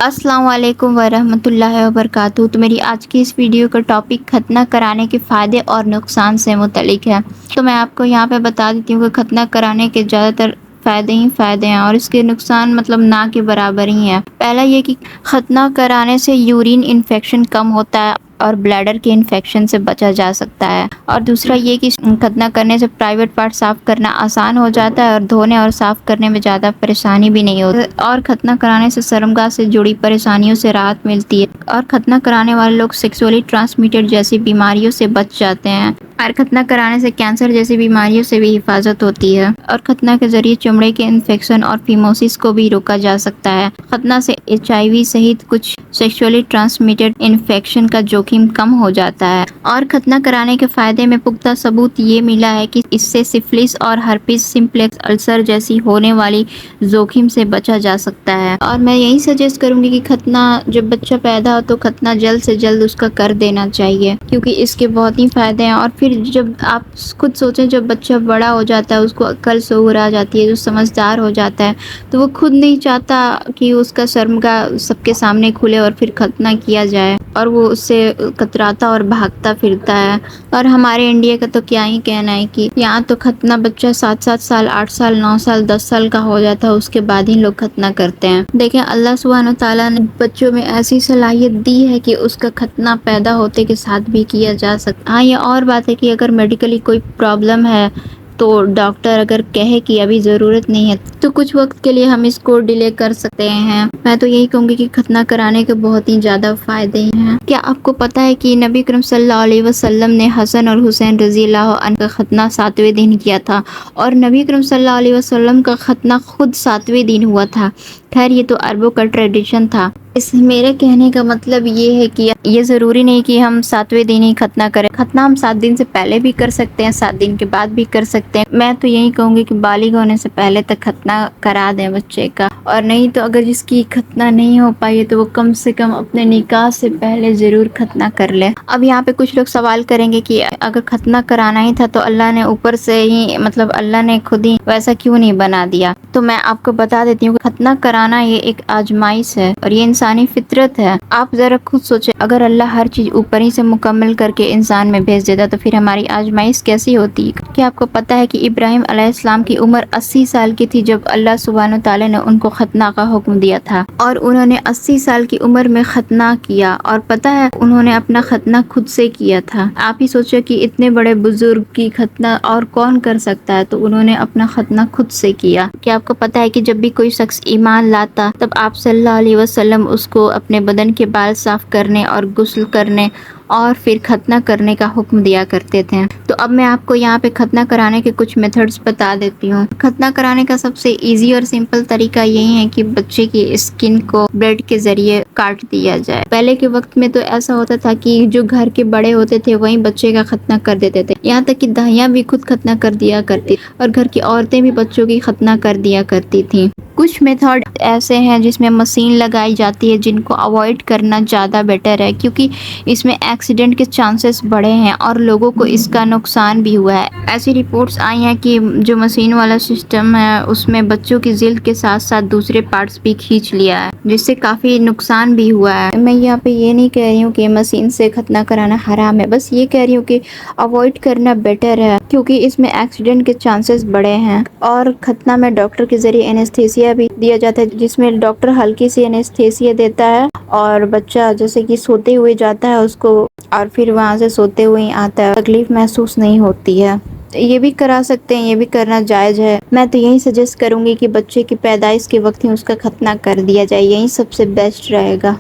السلام علیکم ورحمۃ اللہ وبرکاتہ۔ تو میری آج کی اس ویڈیو کا ٹاپک ختنہ کرانے کے فائدے اور نقصان سے متعلق ہے۔ تو میں آپ کو یہاں پہ بتا دیتی ہوں کہ ختنہ کرانے کے زیادہ تر فائدے ہی فائدے ہیں اور اس کے نقصان نہ کے برابر ہی ہیں۔ پہلا یہ کہ ختنہ کرانے سے یورین انفیکشن کم ہوتا ہے اور بلیڈر کے انفیکشن سے بچا جا سکتا ہے، اور دوسرا یہ کہ ختنہ کرنے سے پرائیویٹ پارٹ صاف کرنا آسان ہو جاتا ہے اور دھونے اور صاف کرنے میں زیادہ پریشانی بھی نہیں ہوتی، اور ختنہ کرانے سے شرمگاہ سے جڑی پریشانیوں سے راحت ملتی ہے، اور ختنہ کرانے والے لوگ سیکسولی ٹرانسمیٹڈ جیسی بیماریوں سے بچ جاتے ہیں، اور ختنہ کرانے سے کینسر جیسی بیماریوں سے بھی حفاظت ہوتی ہے، اور ختنہ کے ذریعے چمڑے کے انفیکشن اور فیموسس کو بھی روکا جا سکتا ہے۔ ختنہ سے HIV سہت کچھ سیکسولی ٹرانسمیٹڈ انفیکشن کا جوخم کم ہو جاتا ہے، اور ختنہ کرانے کے فائدے میں پختہ ثبوت یہ ملا ہے کہ اس سے سفلس اور ہرپیس سمپلیکس السر جیسی ہونے والی جوخم سے بچا جا سکتا ہے۔ اور میں یہی سجیسٹ کروں گی کہ ختنہ جب بچہ پیدا ہو تو ختنہ جلد سے جلد اس کا کر دینا چاہیے، کیونکہ اس کے بہت ہی فائدے ہیں۔ اور پھر جب آپ خود سوچیں، جب بچہ بڑا ہو جاتا ہے، اس کو عقل شعور آ جاتی ہے، جو سمجھدار ہو جاتا ہے، تو وہ خود نہیں چاہتا کہ اس کا شرمگاہ سب کے سامنے کھلے اور پھر ختنہ کیا جائے، اور وہ اس سے کتراتا اور بھاگتا پھرتا ہے۔ اور ہمارے انڈیا کا تو کیا ہی کہنا ہے کہ یہاں تو ختنہ بچہ 7 سال 8 سال 9 سال 10 سال کا ہو جاتا ہے، اس کے بعد ہی لوگ ختنہ کرتے ہیں۔ دیکھیں، اللہ سبحانہ تعالیٰ نے بچوں میں ایسی صلاحیت دی ہے کہ اس کا ختنہ پیدا ہوتے کے ساتھ بھی کیا جا سکتا ہے۔ ہاں، یہ اور بات ہے کہ اگر میڈیکلی کوئی پرابلم ہے تو ڈاکٹر اگر کہے کہ ابھی ضرورت نہیں ہے تو کچھ وقت کے لیے ہم اس کو ڈیلے کر سکتے ہیں۔ میں تو یہی کہوں گی کہ ختنہ کرانے کے بہت ہی زیادہ فائدے ہیں۔ کیا آپ کو پتا ہے کہ نبی کریم صلی اللہ علیہ وسلم نے حسن اور حسین رضی اللہ عنہ کا ختنہ 7ویں دن کیا تھا، اور نبی کریم صلی اللہ علیہ وسلم کا ختنہ خود 7ویں دن ہوا تھا۔ خیر، یہ تو عربوں کا ٹریڈیشن تھا۔ میرے کہنے کا مطلب یہ ہے کہ یہ ضروری نہیں کہ ہم 7ویں دن ہی ختنہ کریں۔ ختنہ ہم 7 دن سے پہلے بھی کر سکتے ہیں، 7 دن کے بعد بھی کر سکتے ہیں۔ میں تو یہی کہوں گی کہ بالغ ہونے سے پہلے تک ختنہ کرا دیں بچے کا، اور نہیں تو اگر جس کی ختنہ نہیں ہو پائی تو وہ کم سے کم اپنے نکاح سے پہلے ضرور ختنہ کر لے۔ اب یہاں پہ کچھ لوگ سوال کریں گے کہ اگر ختنہ کرانا ہی تھا تو اللہ نے اوپر سے ہی اللہ نے خود ہی ویسا کیوں نہیں بنا دیا؟ تو میں آپ کو بتا دیتی ہوں کہ ختنہ کرانا یہ ایک آزمائش ہے اور یہ انسانی فطرت ہے۔ آپ ذرا خود سوچیں، اگر اللہ ہر چیز اوپر ہی سے مکمل کر کے انسان میں بھیج دیتا تو پھر ہماری آزمائش کیسی ہوتی؟ کیا آپ کو پتا ہے کہ ابراہیم علیہ السلام کی عمر 80 سال کی تھی جب اللہ سبحانہ تعالیٰ نے ان کو ختنہ کا حکم دیا تھا، اور انہوں نے 80 سال کی عمر میں ختنہ کیا، اور پتا ہے انہوں نے اپنا ختنہ خود سے کیا تھا۔ آپ ہی سوچیں کہ اتنے بڑے بزرگ کی ختنہ اور کون کر سکتا ہے، تو انہوں نے اپنا ختنہ خود سے کیا۔ کیا آپ کو پتا ہے کہ جب بھی کوئی شخص ایمان لاتا تب آپ صلی اللہ علیہ وسلم اس کو اپنے بدن کے بال صاف کرنے اور غسل کرنے اور پھر ختنہ کرنے کا حکم دیا کرتے تھے؟ تو اب میں آپ کو یہاں پہ ختنہ کرانے کے کچھ میتھڈز بتا دیتی ہوں۔ ختنہ کرانے کا سب سے ایزی اور سمپل طریقہ یہی ہے کہ بچے کی اسکن کو بلیڈ کے ذریعے کاٹ دیا جائے۔ پہلے کے وقت میں تو ایسا ہوتا تھا کہ جو گھر کے بڑے ہوتے تھے وہیں بچے کا ختنہ کر دیتے تھے، یہاں تک کہ دائیاں بھی خود ختنہ کر دیا کرتی، اور گھر کی عورتیں بھی بچوں کی ختنہ کر دیا کرتی تھیں۔ کچھ میتھڈ ایسے ہیں جس میں مشین لگائی جاتی ہے، جن کو اوائڈ کرنا زیادہ بیٹر ہے، کیونکہ اس میں ایکسیڈنٹ کے چانسز بڑھے ہیں اور لوگوں کو اس کا نقصان بھی ہوا ہے۔ ایسی رپورٹس آئی ہیں کہ جو مشین والا سسٹم ہے اس میں بچوں کی جلد کے ساتھ ساتھ دوسرے پارٹس بھی کھینچ لیا ہے، جس سے کافی نقصان بھی ہوا ہے۔ میں یہاں پہ یہ نہیں کہہ رہی ہوں کہ مشین سے ختنہ کرانا حرام ہے، بس یہ کہہ رہی ہوں کہ اوائڈ کرنا بیٹر ہے، کیونکہ اس میں ایکسیڈنٹ کے چانسز بڑے ہیں۔ اور ختنہ میں ڈاکٹر کے ذریعے اینستھیسیا بھی دیا جاتا ہے، جس میں ڈاکٹر ہلکی سی اینستھیسیا دیتا ہے اور بچہ جیسے کہ سوتے ہوئے جاتا ہے اس کو، اور پھر وہاں سے سوتے ہوئے ہی آتا ہے، تکلیف محسوس نہیں ہوتی ہے۔ یہ بھی کرا سکتے ہیں، یہ بھی کرنا جائز ہے۔ میں تو یہی سجیسٹ کروں گی کہ بچے کی پیدائش کے وقت ہی اس کا ختنہ کر دیا جائے، یہی سب سے بیسٹ رہے گا۔